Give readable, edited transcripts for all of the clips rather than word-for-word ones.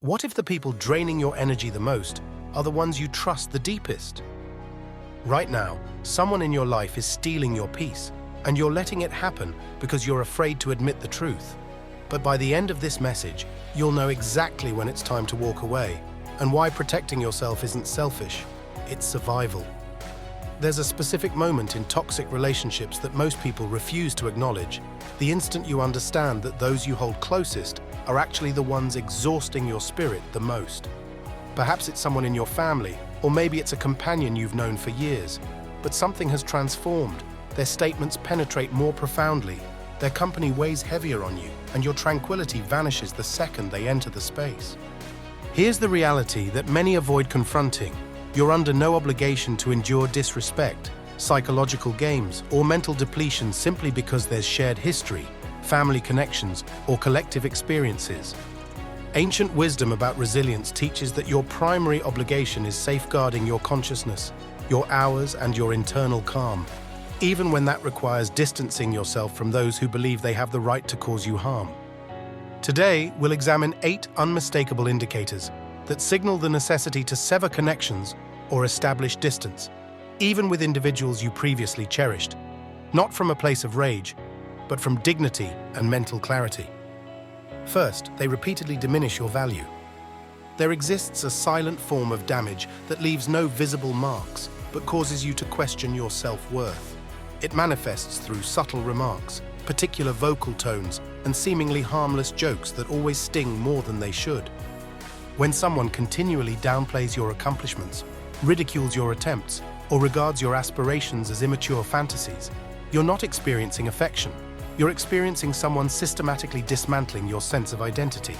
What if the people draining your energy the most are the ones you trust the deepest? Right now, someone in your life is stealing your peace, and you're letting it happen because you're afraid to admit the truth. But by the end of this message, you'll know exactly when it's time to walk away, and why protecting yourself isn't selfish, it's survival. There's a specific moment in toxic relationships that most people refuse to acknowledge, the instant you understand that those you hold closest are actually the ones exhausting your spirit the most. Perhaps it's someone in your family, or maybe it's a companion you've known for years, but something has transformed. Their statements penetrate more profoundly, their company weighs heavier on you, and your tranquility vanishes the second they enter the space. Here's the reality that many avoid confronting. You're under no obligation to endure disrespect, psychological games, or mental depletion simply because there's shared history, family connections, or collective experiences. Ancient wisdom about resilience teaches that your primary obligation is safeguarding your consciousness, your hours, and your internal calm, even when that requires distancing yourself from those who believe they have the right to cause you harm. Today, we'll examine 8 unmistakable indicators that signal the necessity to sever connections or establish distance, even with individuals you previously cherished, not from a place of rage, but from dignity and mental clarity. First, they repeatedly diminish your value. There exists a silent form of damage that leaves no visible marks, but causes you to question your self-worth. It manifests through subtle remarks, particular vocal tones, and seemingly harmless jokes that always sting more than they should. When someone continually downplays your accomplishments, ridicules your attempts, or regards your aspirations as immature fantasies, you're not experiencing affection. You're experiencing someone systematically dismantling your sense of identity.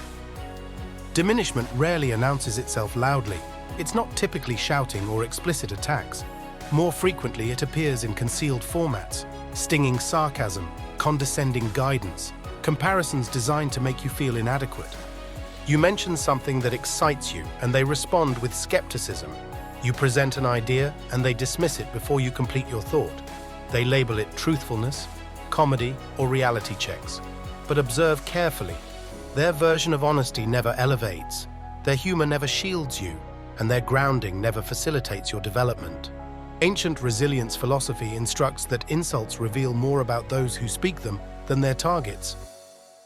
Diminishment rarely announces itself loudly. It's not typically shouting or explicit attacks. More frequently, it appears in concealed formats, stinging sarcasm, condescending guidance, comparisons designed to make you feel inadequate. You mention something that excites you, and they respond with skepticism. You present an idea, and they dismiss it before you complete your thought. They label it truthfulness, comedy, or reality checks. But observe carefully. Their version of honesty never elevates, their humor never shields you, and their grounding never facilitates your development. Ancient resilience philosophy instructs that insults reveal more about those who speak them than their targets.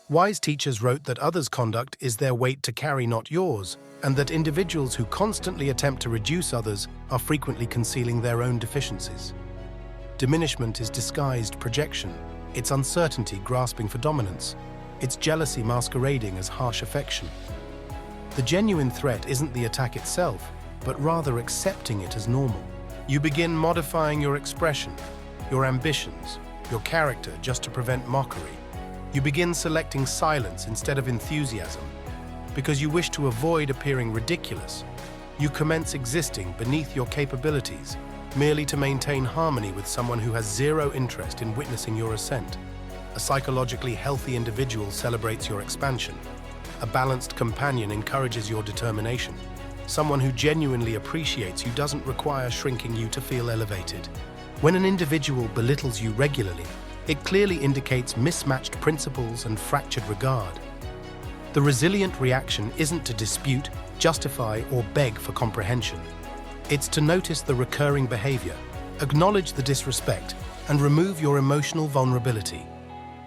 Wise teachers wrote that others' conduct is their weight to carry, not yours, and that individuals who constantly attempt to reduce others are frequently concealing their own deficiencies. Diminishment is disguised projection. It's uncertainty grasping for dominance. It's jealousy masquerading as harsh affection. The genuine threat isn't the attack itself, but rather accepting it as normal. You begin modifying your expression, your ambitions, your character just to prevent mockery. You begin selecting silence instead of enthusiasm. Because you wish to avoid appearing ridiculous, you commence existing beneath your capabilities, merely to maintain harmony with someone who has zero interest in witnessing your ascent. A psychologically healthy individual celebrates your expansion. A balanced companion encourages your determination. Someone who genuinely appreciates you doesn't require shrinking you to feel elevated. When an individual belittles you regularly, it clearly indicates mismatched principles and fractured regard. The resilient reaction isn't to dispute, justify, or beg for comprehension. It's to notice the recurring behavior, acknowledge the disrespect, and remove your emotional vulnerability.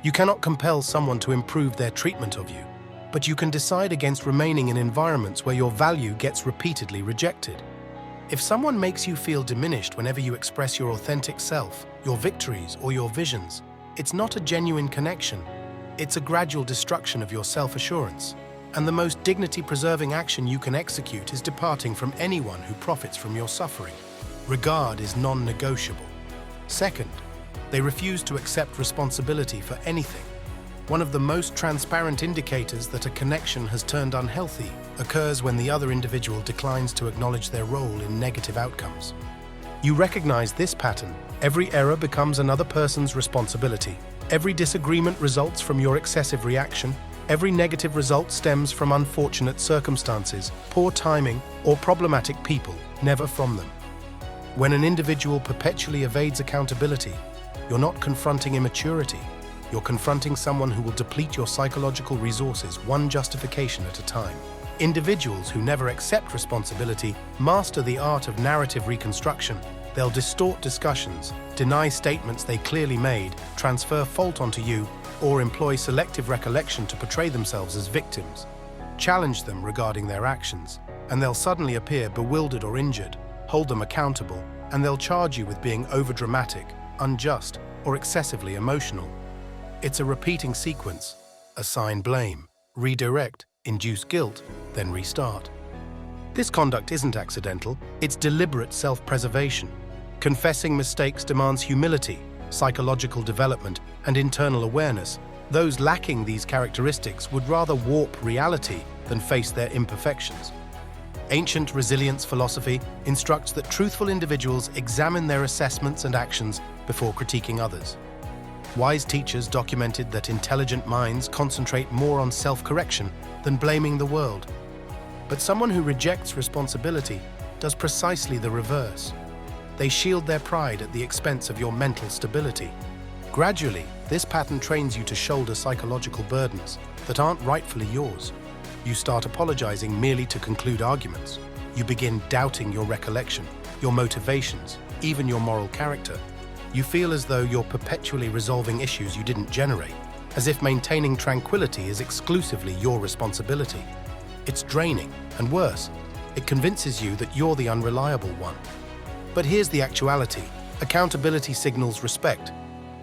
You cannot compel someone to improve their treatment of you, but you can decide against remaining in environments where your value gets repeatedly rejected. If someone makes you feel diminished whenever you express your authentic self, your victories, or your visions, it's not a genuine connection. It's a gradual destruction of your self-assurance. And the most dignity-preserving action you can execute is departing from anyone who profits from your suffering. Regard is non-negotiable. Second, they refuse to accept responsibility for anything. One of the most transparent indicators that a connection has turned unhealthy occurs when the other individual declines to acknowledge their role in negative outcomes. You recognize this pattern. Every error becomes another person's responsibility. Every disagreement results from your excessive reaction. Every negative result stems from unfortunate circumstances, poor timing, or problematic people, never from them. When an individual perpetually evades accountability, you're not confronting immaturity. You're confronting someone who will deplete your psychological resources one justification at a time. Individuals who never accept responsibility master the art of narrative reconstruction. They'll distort discussions, deny statements they clearly made, transfer fault onto you, or employ selective recollection to portray themselves as victims. Challenge them regarding their actions, and they'll suddenly appear bewildered or injured. Hold them accountable, and they'll charge you with being overdramatic, unjust, or excessively emotional. It's a repeating sequence. Assign blame, redirect, induce guilt, then restart. This conduct isn't accidental, it's deliberate self-preservation. Confessing mistakes demands humility, psychological development, and internal awareness. Those lacking these characteristics would rather warp reality than face their imperfections. Ancient resilience philosophy instructs that truthful individuals examine their assessments and actions before critiquing others. Wise teachers documented that intelligent minds concentrate more on self-correction than blaming the world. But someone who rejects responsibility does precisely the reverse. They shield their pride at the expense of your mental stability. Gradually, this pattern trains you to shoulder psychological burdens that aren't rightfully yours. You start apologizing merely to conclude arguments. You begin doubting your recollection, your motivations, even your moral character. You feel as though you're perpetually resolving issues you didn't generate, as if maintaining tranquility is exclusively your responsibility. It's draining, and worse, it convinces you that you're the unreliable one. But here's the actuality. Accountability signals respect.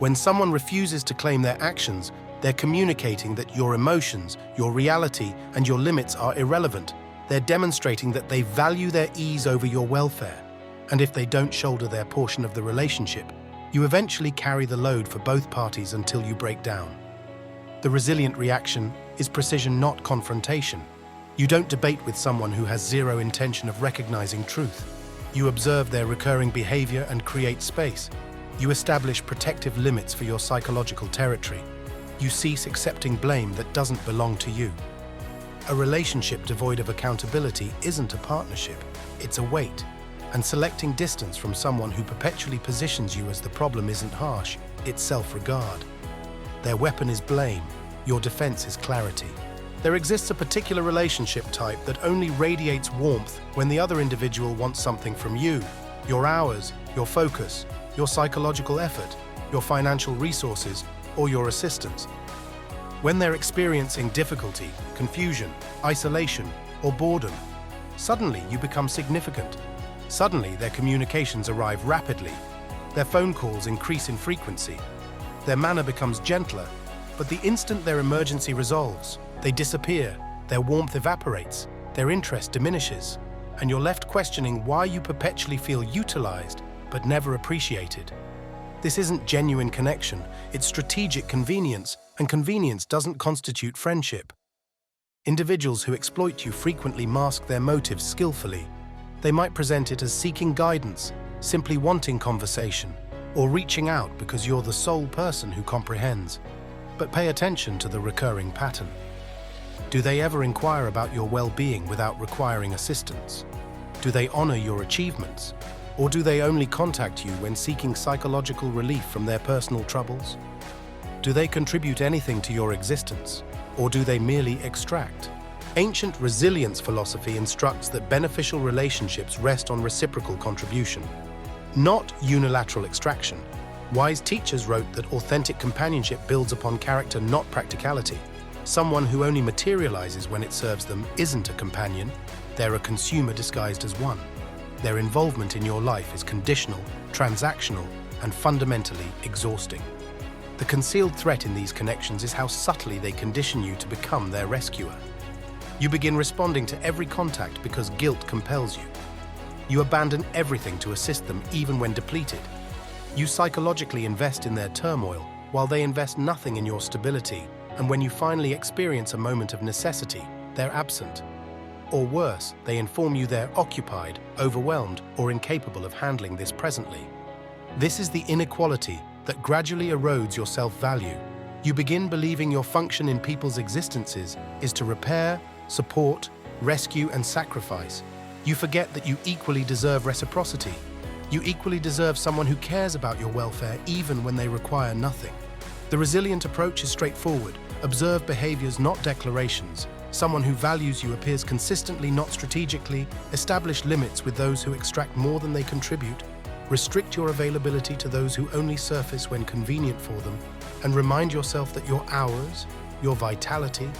When someone refuses to claim their actions, they're communicating that your emotions, your reality, and your limits are irrelevant. They're demonstrating that they value their ease over your welfare. And if they don't shoulder their portion of the relationship, you eventually carry the load for both parties until you break down. The resilient reaction is precision, not confrontation. You don't debate with someone who has zero intention of recognizing truth. You observe their recurring behavior and create space. You establish protective limits for your psychological territory. You cease accepting blame that doesn't belong to you. A relationship devoid of accountability isn't a partnership, it's a weight. And selecting distance from someone who perpetually positions you as the problem isn't harsh, it's self-regard. Their weapon is blame, your defense is clarity. There exists a particular relationship type that only radiates warmth when the other individual wants something from you: your hours, your focus, your psychological effort, your financial resources, or your assistance. When they're experiencing difficulty, confusion, isolation, or boredom, suddenly you become significant. Suddenly their communications arrive rapidly, their phone calls increase in frequency, their manner becomes gentler, but the instant their emergency resolves, they disappear, their warmth evaporates, their interest diminishes, and you're left questioning why you perpetually feel utilized but never appreciated. This isn't genuine connection, it's strategic convenience, and convenience doesn't constitute friendship. Individuals who exploit you frequently mask their motives skillfully. They might present it as seeking guidance, simply wanting conversation, or reaching out because you're the sole person who comprehends. But pay attention to the recurring pattern. Do they ever inquire about your well-being without requiring assistance? Do they honor your achievements? Or do they only contact you when seeking psychological relief from their personal troubles? Do they contribute anything to your existence? Or do they merely extract? Ancient resilience philosophy instructs that beneficial relationships rest on reciprocal contribution, not unilateral extraction. Wise teachers wrote that authentic companionship builds upon character, not practicality. Someone who only materializes when it serves them isn't a companion, they're a consumer disguised as one. Their involvement in your life is conditional, transactional, and fundamentally exhausting. The concealed threat in these connections is how subtly they condition you to become their rescuer. You begin responding to every contact because guilt compels you. You abandon everything to assist them even when depleted. You psychologically invest in their turmoil while they invest nothing in your stability, and when you finally experience a moment of necessity, they're absent. Or worse, they inform you they're occupied, overwhelmed, or incapable of handling this presently. This is the inequality that gradually erodes your self-value. You begin believing your function in people's existences is to repair, support, rescue, and sacrifice. You forget that you equally deserve reciprocity. You equally deserve someone who cares about your welfare even when they require nothing. The resilient approach is straightforward. Observe behaviors, not declarations. Someone who values you appears consistently, not strategically. Establish limits with those who extract more than they contribute. Restrict your availability to those who only surface when convenient for them. And remind yourself that your hours, your vitality,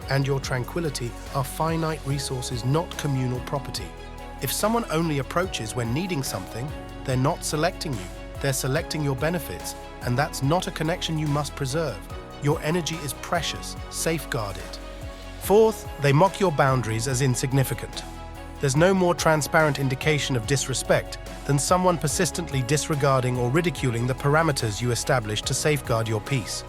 and your tranquility are finite resources, not communal property. If someone only approaches when needing something, they're not selecting you. They're selecting your benefits, and that's not a connection you must preserve. Your energy is precious. Safeguard it. Fourth, they mock your boundaries as insignificant. There's no more transparent indication of disrespect than someone persistently disregarding or ridiculing the parameters you established to safeguard your peace.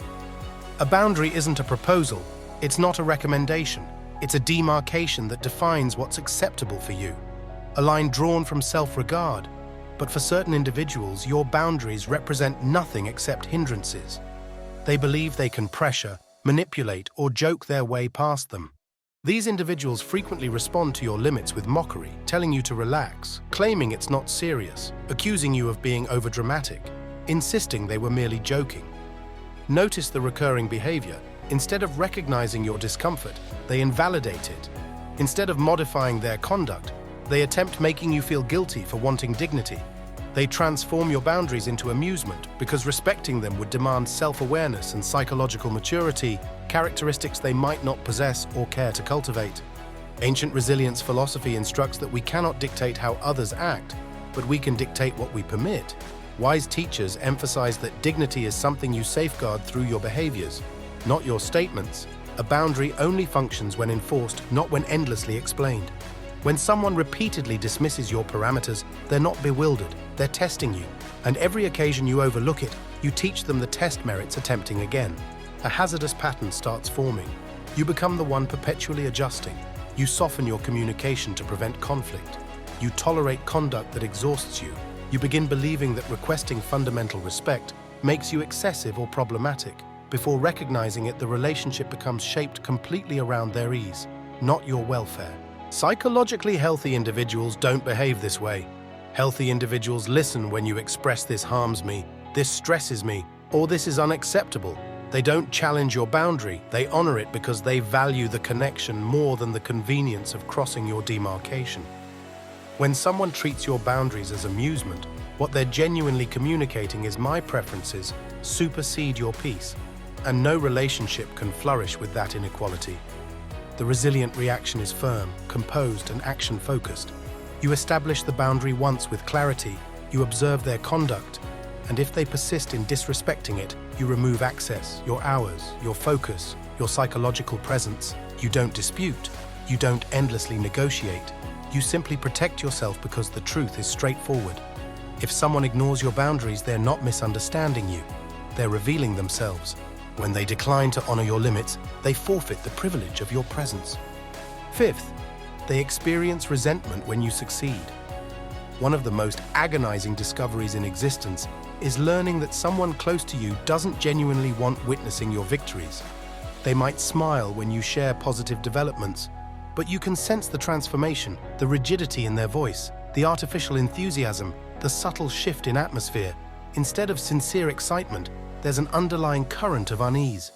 A boundary isn't a proposal, it's not a recommendation, it's a demarcation that defines what's acceptable for you. A line drawn from self-regard, but for certain individuals, your boundaries represent nothing except hindrances. They believe they can pressure, manipulate, or joke their way past them. These individuals frequently respond to your limits with mockery, telling you to relax, claiming it's not serious, accusing you of being overdramatic, insisting they were merely joking. Notice the recurring behavior. Instead of recognizing your discomfort, they invalidate it. Instead of modifying their conduct, they attempt making you feel guilty for wanting dignity. They transform your boundaries into amusement because respecting them would demand self-awareness and psychological maturity, characteristics they might not possess or care to cultivate. Ancient resilience philosophy instructs that we cannot dictate how others act, but we can dictate what we permit. Wise teachers emphasize that dignity is something you safeguard through your behaviors, not your statements. A boundary only functions when enforced, not when endlessly explained. When someone repeatedly dismisses your parameters, they're not bewildered, they're testing you. And every occasion you overlook it, you teach them the test merits attempting again. A hazardous pattern starts forming. You become the one perpetually adjusting. You soften your communication to prevent conflict. You tolerate conduct that exhausts you. You begin believing that requesting fundamental respect makes you excessive or problematic. Before recognizing it, the relationship becomes shaped completely around their ease, not your welfare. Psychologically healthy individuals don't behave this way. Healthy individuals listen when you express "this harms me," "this stresses me," or "this is unacceptable." They don't challenge your boundary, they honor it because they value the connection more than the convenience of crossing your demarcation. When someone treats your boundaries as amusement, what they're genuinely communicating is "my preferences supersede your peace," and no relationship can flourish with that inequality. The resilient reaction is firm, composed, and action-focused. You establish the boundary once with clarity, you observe their conduct, and if they persist in disrespecting it, you remove access, your hours, your focus, your psychological presence. You don't dispute, you don't endlessly negotiate. You simply protect yourself because the truth is straightforward. If someone ignores your boundaries, they're not misunderstanding you. They're revealing themselves. When they decline to honor your limits, they forfeit the privilege of your presence. Fifth, they experience resentment when you succeed. One of the most agonizing discoveries in existence is learning that someone close to you doesn't genuinely want witnessing your victories. They might smile when you share positive developments, but you can sense the transformation, the rigidity in their voice, the artificial enthusiasm, the subtle shift in atmosphere. Instead of sincere excitement, there's an underlying current of unease.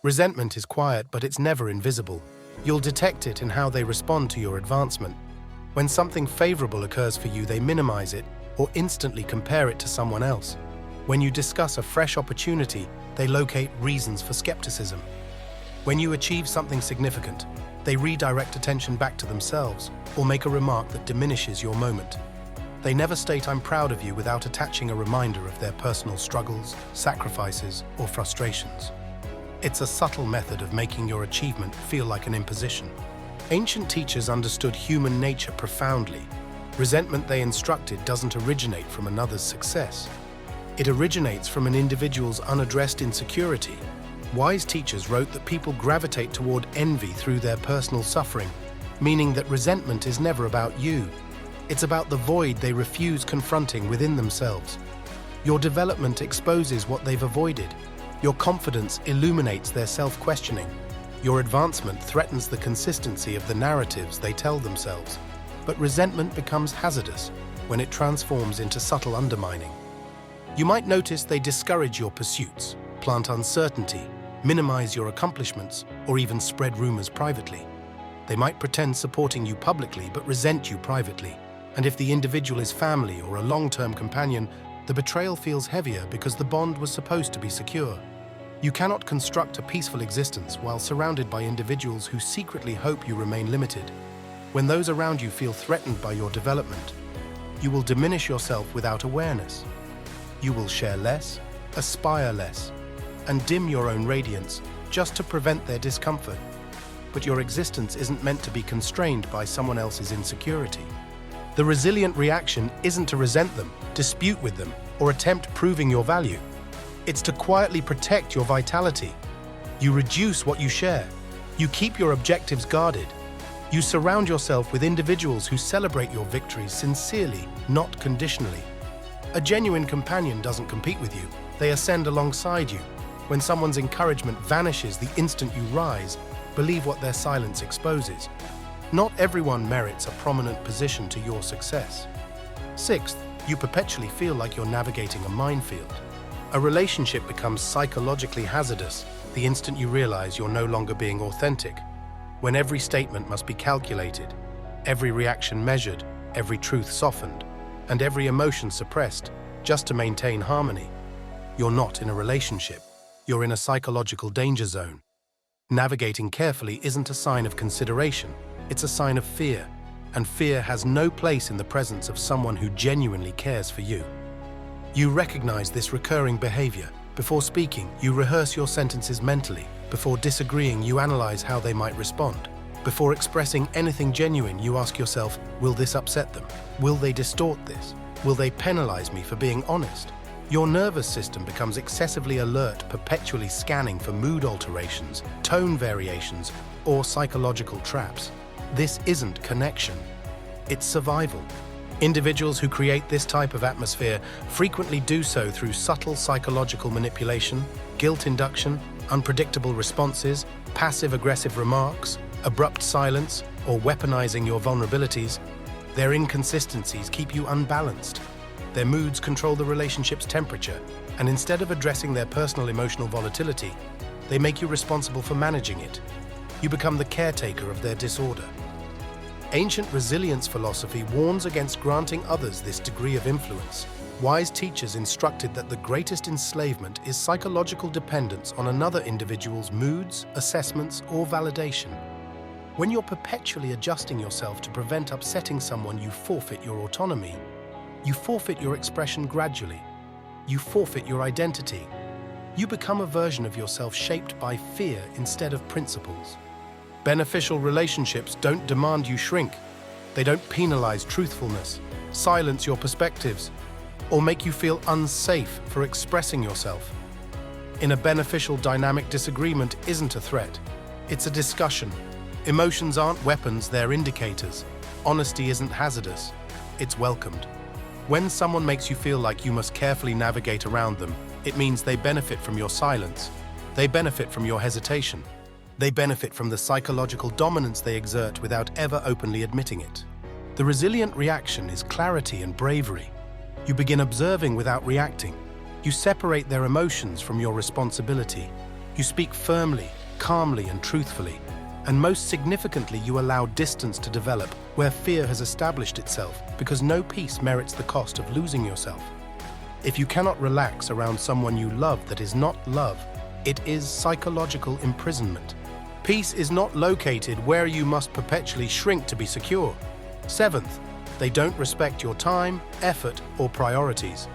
Resentment is quiet, but it's never invisible. You'll detect it in how they respond to your advancement. When something favorable occurs for you, they minimize it or instantly compare it to someone else. When you discuss a fresh opportunity, they locate reasons for skepticism. When you achieve something significant, they redirect attention back to themselves or make a remark that diminishes your moment. They never state "I'm proud of you" without attaching a reminder of their personal struggles, sacrifices, or frustrations. It's a subtle method of making your achievement feel like an imposition. Ancient teachers understood human nature profoundly. Resentment, they instructed, doesn't originate from another's success. It originates from an individual's unaddressed insecurity. Wise teachers wrote that people gravitate toward envy through their personal suffering, meaning that resentment is never about you. It's about the void they refuse confronting within themselves. Your development exposes what they've avoided. Your confidence illuminates their self-questioning. Your advancement threatens the consistency of the narratives they tell themselves. But resentment becomes hazardous when it transforms into subtle undermining. You might notice they discourage your pursuits, plant uncertainty, minimize your accomplishments, or even spread rumors privately. They might pretend supporting you publicly but resent you privately. And if the individual is family or a long-term companion, the betrayal feels heavier because the bond was supposed to be secure. You cannot construct a peaceful existence while surrounded by individuals who secretly hope you remain limited. When those around you feel threatened by your development, you will diminish yourself without awareness. You will share less, aspire less, and dim your own radiance just to prevent their discomfort. But your existence isn't meant to be constrained by someone else's insecurity. The resilient reaction isn't to resent them, dispute with them, or attempt proving your value. It's to quietly protect your vitality. You reduce what you share. You keep your objectives guarded. You surround yourself with individuals who celebrate your victories sincerely, not conditionally. A genuine companion doesn't compete with you. They ascend alongside you. When someone's encouragement vanishes the instant you rise, believe what their silence exposes. Not everyone merits a prominent position to your success. Sixth, you perpetually feel like you're navigating a minefield. A relationship becomes psychologically hazardous the instant you realize you're no longer being authentic. When every statement must be calculated, every reaction measured, every truth softened, and every emotion suppressed just to maintain harmony, you're not in a relationship. You're in a psychological danger zone. Navigating carefully isn't a sign of consideration, it's a sign of fear, and fear has no place in the presence of someone who genuinely cares for you. You recognize this recurring behavior. Before speaking, you rehearse your sentences mentally. Before disagreeing, you analyze how they might respond. Before expressing anything genuine, you ask yourself, will this upset them? Will they distort this? Will they penalize me for being honest? Your nervous system becomes excessively alert, perpetually scanning for mood alterations, tone variations, or psychological traps. This isn't connection, it's survival. Individuals who create this type of atmosphere frequently do so through subtle psychological manipulation, guilt induction, unpredictable responses, passive-aggressive remarks, abrupt silence, or weaponizing your vulnerabilities. Their inconsistencies keep you unbalanced. Their moods control the relationship's temperature, and instead of addressing their personal emotional volatility, they make you responsible for managing it. You become the caretaker of their disorder. Ancient resilience philosophy warns against granting others this degree of influence. Wise teachers instructed that the greatest enslavement is psychological dependence on another individual's moods, assessments, or validation. When you're perpetually adjusting yourself to prevent upsetting someone, you forfeit your autonomy. You forfeit your expression gradually. You forfeit your identity. You become a version of yourself shaped by fear instead of principles. Beneficial relationships don't demand you shrink. They don't penalize truthfulness, silence your perspectives, or make you feel unsafe for expressing yourself. In a beneficial dynamic, disagreement isn't a threat. It's a discussion. Emotions aren't weapons, they're indicators. Honesty isn't hazardous. It's welcomed. When someone makes you feel like you must carefully navigate around them, it means they benefit from your silence. They benefit from your hesitation. They benefit from the psychological dominance they exert without ever openly admitting it. The resilient reaction is clarity and bravery. You begin observing without reacting. You separate their emotions from your responsibility. You speak firmly, calmly, and truthfully. And most significantly, you allow distance to develop where fear has established itself, because no peace merits the cost of losing yourself. If you cannot relax around someone you love that is not love, it is psychological imprisonment. Peace is not located where you must perpetually shrink to be secure. Seventh, they don't respect your time, effort, or priorities.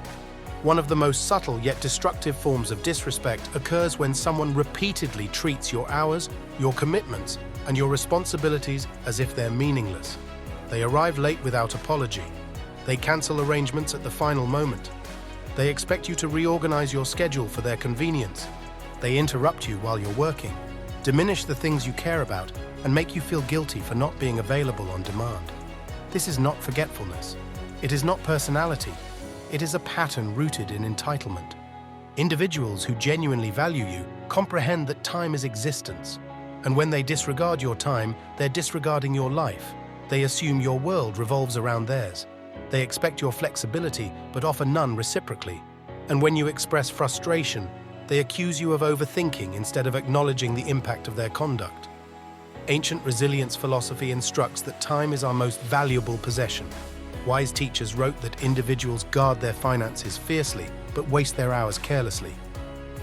One of the most subtle yet destructive forms of disrespect occurs when someone repeatedly treats your hours, your commitments, and your responsibilities as if they're meaningless. They arrive late without apology. They cancel arrangements at the final moment. They expect you to reorganize your schedule for their convenience. They interrupt you while you're working, diminish the things you care about, and make you feel guilty for not being available on demand. This is not forgetfulness. It is not personality. It is a pattern rooted in entitlement. Individuals who genuinely value you comprehend that time is existence, and when they disregard your time, they're disregarding your life. They assume your world revolves around theirs. They expect your flexibility, but offer none reciprocally. And when you express frustration, they accuse you of overthinking instead of acknowledging the impact of their conduct. Ancient resilience philosophy instructs that time is our most valuable possession. Wise teachers wrote that individuals guard their finances fiercely but waste their hours carelessly,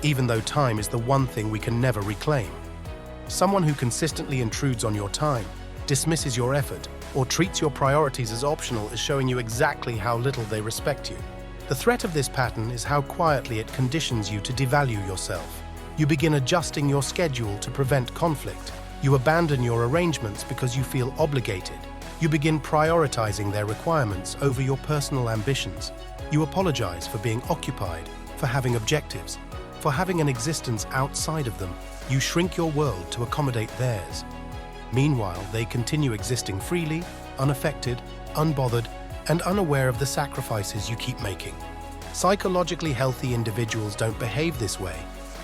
even though time is the one thing we can never reclaim. Someone who consistently intrudes on your time, dismisses your effort, or treats your priorities as optional is showing you exactly how little they respect you. The threat of this pattern is how quietly it conditions you to devalue yourself. You begin adjusting your schedule to prevent conflict. You abandon your arrangements because you feel obligated. You begin prioritizing their requirements over your personal ambitions. You apologize for being occupied, for having objectives, for having an existence outside of them. You shrink your world to accommodate theirs. Meanwhile, they continue existing freely, unaffected, unbothered, and unaware of the sacrifices you keep making. Psychologically healthy individuals don't behave this way.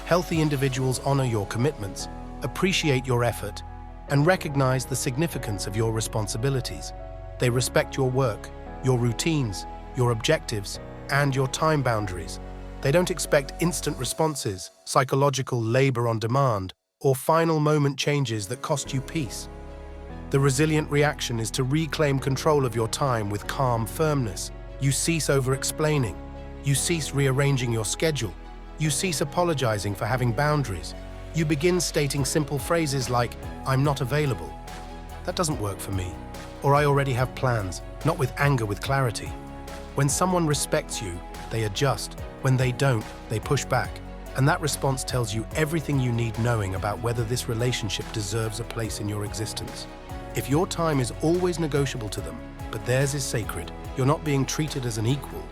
Healthy individuals honor your commitments, appreciate your effort, and recognize the significance of your responsibilities. They respect your work, your routines, your objectives, and your time boundaries. They don't expect instant responses, psychological labor on demand, or final moment changes that cost you peace. The resilient reaction is to reclaim control of your time with calm firmness. You cease over-explaining. You cease rearranging your schedule. You cease apologizing for having boundaries. You begin stating simple phrases like, "I'm not available. That doesn't work for me." Or "I already have plans," not with anger, with clarity. When someone respects you, they adjust. When they don't, they push back. And that response tells you everything you need knowing about whether this relationship deserves a place in your existence. If your time is always negotiable to them, but theirs is sacred, you're not being treated as an equal.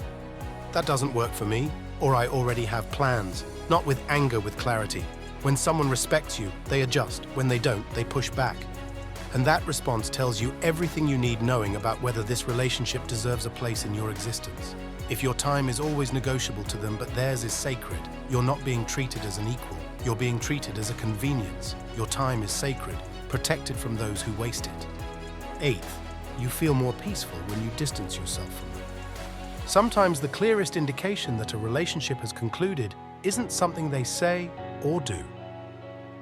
"That doesn't work for me," or "I already have plans," not with anger, with clarity. When someone respects you, they adjust. When they don't, they push back. And that response tells you everything you need knowing about whether this relationship deserves a place in your existence. If your time is always negotiable to them, but theirs is sacred, you're not being treated as an equal. You're being treated as a convenience. Your time is sacred, protected from those who waste it. Eighth, you feel more peaceful when you distance yourself from them. Sometimes the clearest indication that a relationship has concluded isn't something they say or do.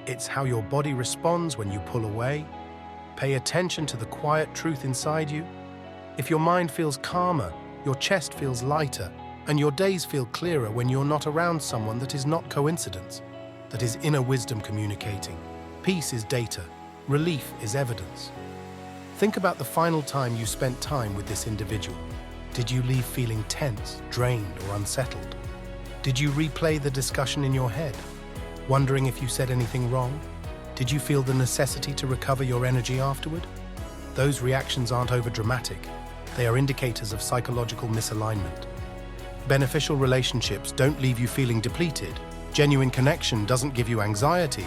It's how your body responds when you pull away. Pay attention to the quiet truth inside you. If your mind feels calmer, your chest feels lighter, and your days feel clearer when you're not around someone that is not coincidence, that is inner wisdom communicating. Peace is data. Relief is evidence. Think about the final time you spent time with this individual. Did you leave feeling tense, drained, or unsettled? Did you replay the discussion in your head, wondering if you said anything wrong? Did you feel the necessity to recover your energy afterward? Those reactions aren't overdramatic. They are indicators of psychological misalignment. Beneficial relationships don't leave you feeling depleted. Genuine connection doesn't give you anxiety.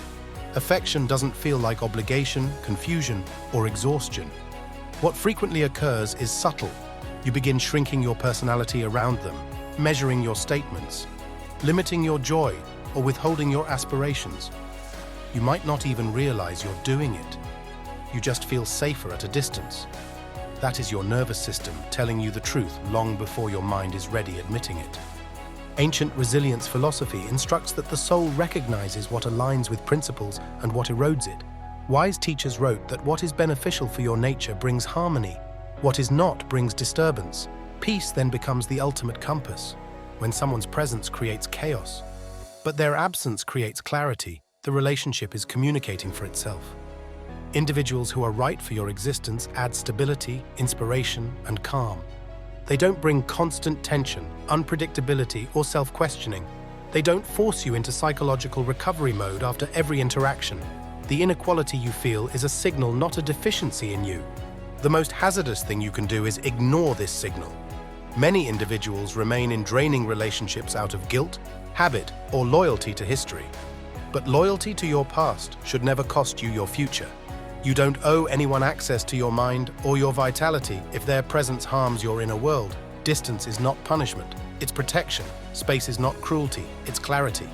Affection doesn't feel like obligation, confusion, or exhaustion. What frequently occurs is subtle. You begin shrinking your personality around them, measuring your statements, limiting your joy, or withholding your aspirations. You might not even realize you're doing it. You just feel safer at a distance. That is your nervous system telling you the truth long before your mind is ready admitting it. Ancient resilience philosophy instructs that the soul recognizes what aligns with principles and what erodes it. Wise teachers wrote that what is beneficial for your nature brings harmony. What is not brings disturbance. Peace then becomes the ultimate compass. When someone's presence creates chaos, but their absence creates clarity, the relationship is communicating for itself. Individuals who are right for your existence add stability, inspiration, and calm. They don't bring constant tension, unpredictability, or self-questioning. They don't force you into psychological recovery mode after every interaction. The inequality you feel is a signal, not a deficiency in you. The most hazardous thing you can do is ignore this signal. Many individuals remain in draining relationships out of guilt, habit, or loyalty to history. But loyalty to your past should never cost you your future. You don't owe anyone access to your mind or your vitality if their presence harms your inner world. Distance is not punishment, it's protection. Space is not cruelty, it's clarity.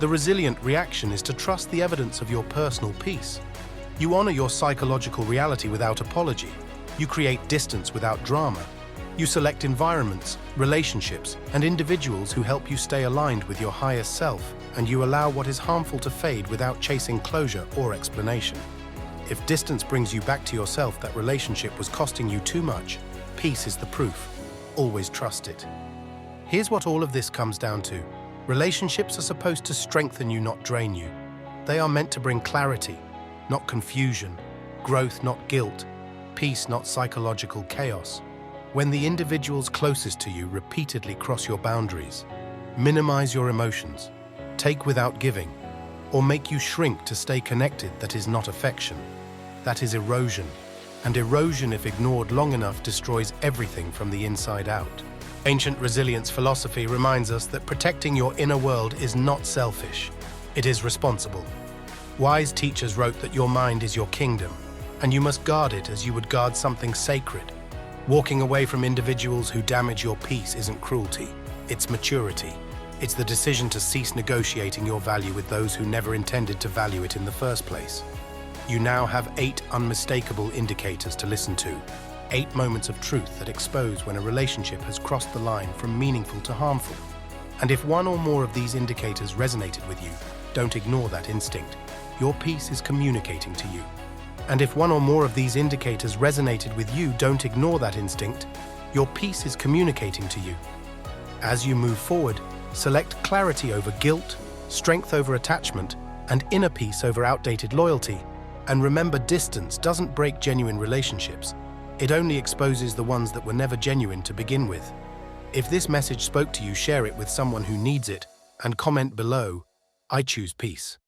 The resilient reaction is to trust the evidence of your personal peace. You honor your psychological reality without apology. You create distance without drama. You select environments, relationships, and individuals who help you stay aligned with your highest self, and you allow what is harmful to fade without chasing closure or explanation. If distance brings you back to yourself, that relationship was costing you too much. Peace is the proof. Always trust it. Here's what all of this comes down to. Relationships are supposed to strengthen you, not drain you. They are meant to bring clarity, not confusion, growth, not guilt, peace, not psychological chaos. When the individuals closest to you repeatedly cross your boundaries, minimize your emotions, take without giving, or make you shrink to stay connected, that is not affection. That is erosion. And erosion, if ignored long enough, destroys everything from the inside out. Ancient resilience philosophy reminds us that protecting your inner world is not selfish. It is responsible. Wise teachers wrote that your mind is your kingdom, and you must guard it as you would guard something sacred. Walking away from individuals who damage your peace isn't cruelty, it's maturity. It's the decision to cease negotiating your value with those who never intended to value it in the first place. You now have 8 unmistakable indicators to listen to. 8 moments of truth that expose when a relationship has crossed the line from meaningful to harmful. And if one or more of these indicators resonated with you, don't ignore that instinct. Your peace is communicating to you. And if one or more of these indicators resonated with you, don't ignore that instinct. Your peace is communicating to you. As you move forward, select clarity over guilt, strength over attachment, and inner peace over outdated loyalty. And remember, distance doesn't break genuine relationships. It only exposes the ones that were never genuine to begin with. If this message spoke to you, share it with someone who needs it, and comment below, "I choose peace."